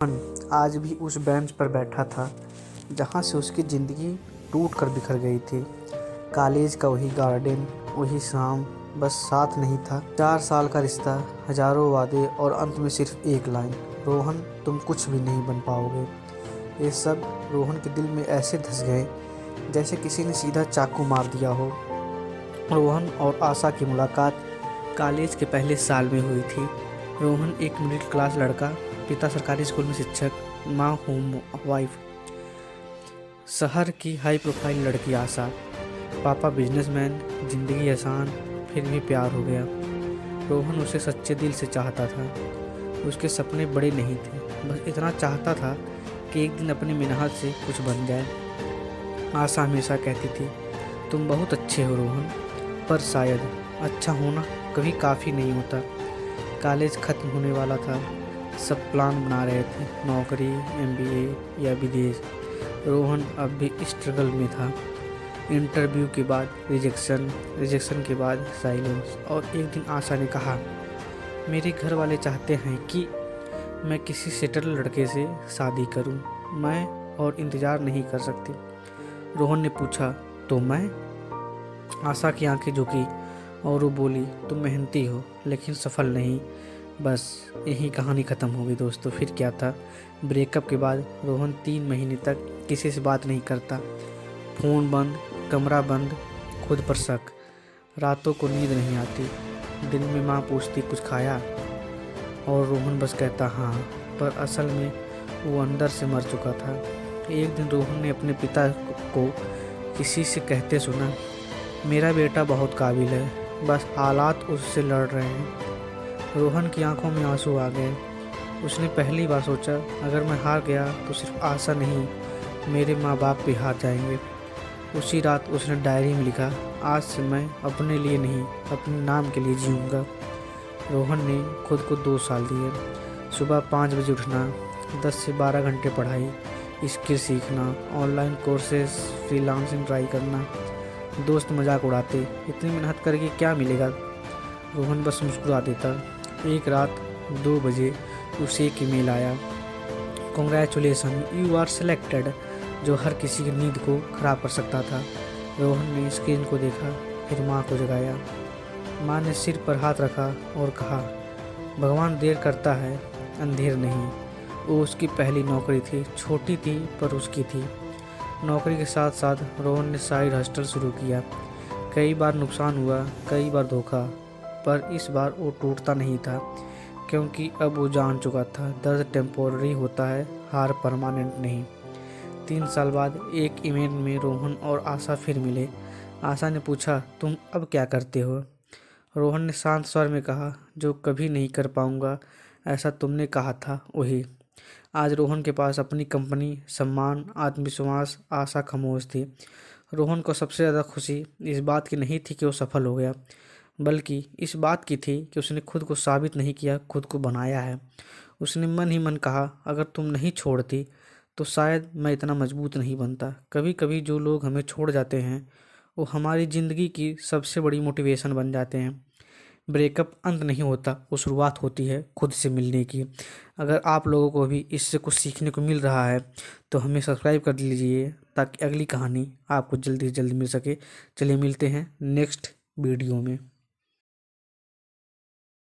आज भी उस बेंच पर बैठा था जहाँ से उसकी ज़िंदगी टूट कर बिखर गई थी। कॉलेज का वही गार्डन, वही शाम, बस साथ नहीं था। 4 साल का रिश्ता, हजारों वादे और अंत में सिर्फ एक लाइन, रोहन तुम कुछ भी नहीं बन पाओगे। ये सब रोहन के दिल में ऐसे धंस गए जैसे किसी ने सीधा चाकू मार दिया हो। रोहन और आशा की मुलाकात कॉलेज के पहले साल में हुई थी। रोहन एक मिडिल क्लास लड़का, पिता सरकारी स्कूल में शिक्षक, माँ होम वाइफ। शहर की हाई प्रोफाइल लड़की आशा, पापा बिजनेसमैन। जिंदगी आसान, फिर भी प्यार हो गया। रोहन उसे सच्चे दिल से चाहता था। उसके सपने बड़े नहीं थे, बस इतना चाहता था कि एक दिन अपनी मेहनत से कुछ बन जाए। आशा हमेशा कहती थी, तुम बहुत अच्छे हो रोहन, पर शायद अच्छा होना कभी काफ़ी नहीं होता। कॉलेज ख़त्म होने वाला था, सब प्लान बना रहे थे, नौकरी, एमबीए या विदेश। रोहन अब भी स्ट्रगल में था। इंटरव्यू के बाद रिजेक्शन के बाद साइलेंस। और एक दिन आशा ने कहा, मेरे घर वाले चाहते हैं कि मैं किसी सेटल लड़के से शादी करूं, मैं और इंतज़ार नहीं कर सकती। रोहन ने पूछा, तो मैं? आशा की आंखें झुकी और वो बोली, तुम मेहनती हो लेकिन सफल नहीं। बस यही कहानी ख़त्म हो गई दोस्तों। फिर क्या था, ब्रेकअप के बाद रोहन 3 महीने तक किसी से बात नहीं करता। फ़ोन बंद, कमरा बंद, खुद पर शक। रातों को नींद नहीं आती। दिन में माँ पूछती, कुछ खाया? और रोहन बस कहता हाँ, पर असल में वो अंदर से मर चुका था। एक दिन रोहन ने अपने पिता को किसी से कहते सुना, मेरा बेटा बहुत काबिल है, बस हालात उससे लड़ रहे हैं। रोहन की आंखों में आंसू आ गए। उसने पहली बार सोचा, अगर मैं हार गया तो सिर्फ आशा नहीं, मेरे माँ बाप भी हार जाएंगे। उसी रात उसने डायरी में लिखा, आज से मैं अपने लिए नहीं, अपने नाम के लिए जीऊँगा। रोहन ने खुद को 2 साल दिए। सुबह 5 बजे उठना, 10 से 12 घंटे पढ़ाई, स्किल सीखना, ऑनलाइन कोर्सेज, फ्रीलांसिंग ट्राई करना। दोस्त मजाक उड़ाते, इतनी मेहनत करके क्या मिलेगा? रोहन बस मुस्कुरा देता। एक रात 2 बजे उसे एक ईमेल आया, कॉन्ग्रेचुलेसन यू आर सेलेक्टेड, जो हर किसी की नींद को खराब कर सकता था। रोहन ने स्क्रीन को देखा, फिर माँ को जगाया। माँ ने सिर पर हाथ रखा और कहा, भगवान देर करता है, अंधेर नहीं। वो उसकी पहली नौकरी थी, छोटी थी पर उसकी थी। नौकरी के साथ साथ रोहन ने साइड हस्टल शुरू किया। कई बार नुकसान हुआ, कई बार धोखा, पर इस बार वो टूटता नहीं था, क्योंकि अब वो जान चुका था, दर्द टेम्पोररी होता है, हार परमानेंट नहीं। 3 साल बाद एक इवेंट में रोहन और आशा फिर मिले। आशा ने पूछा, तुम अब क्या करते हो? रोहन ने शांत स्वर में कहा, जो कभी नहीं कर पाऊंगा, ऐसा तुमने कहा था वही। आज रोहन के पास अपनी कंपनी, सम्मान, आत्मविश्वास। आशा खामोश थी। रोहन को सबसे ज़्यादा खुशी इस बात की नहीं थी कि वो सफल हो गया, बल्कि इस बात की थी कि उसने खुद को साबित नहीं किया, खुद को बनाया है। उसने मन ही मन कहा, अगर तुम नहीं छोड़ती तो शायद मैं इतना मजबूत नहीं बनता। कभी कभी जो लोग हमें छोड़ जाते हैं वो हमारी ज़िंदगी की सबसे बड़ी मोटिवेशन बन जाते हैं। ब्रेकअप अंत नहीं होता, वो शुरुआत होती है खुद से मिलने की। अगर आप लोगों को भी इससे कुछ सीखने को मिल रहा है तो हमें सब्सक्राइब कर लीजिए, ताकि अगली कहानी आपको जल्दी से जल्दी मिल सके। चलिए मिलते हैं नेक्स्ट वीडियो में।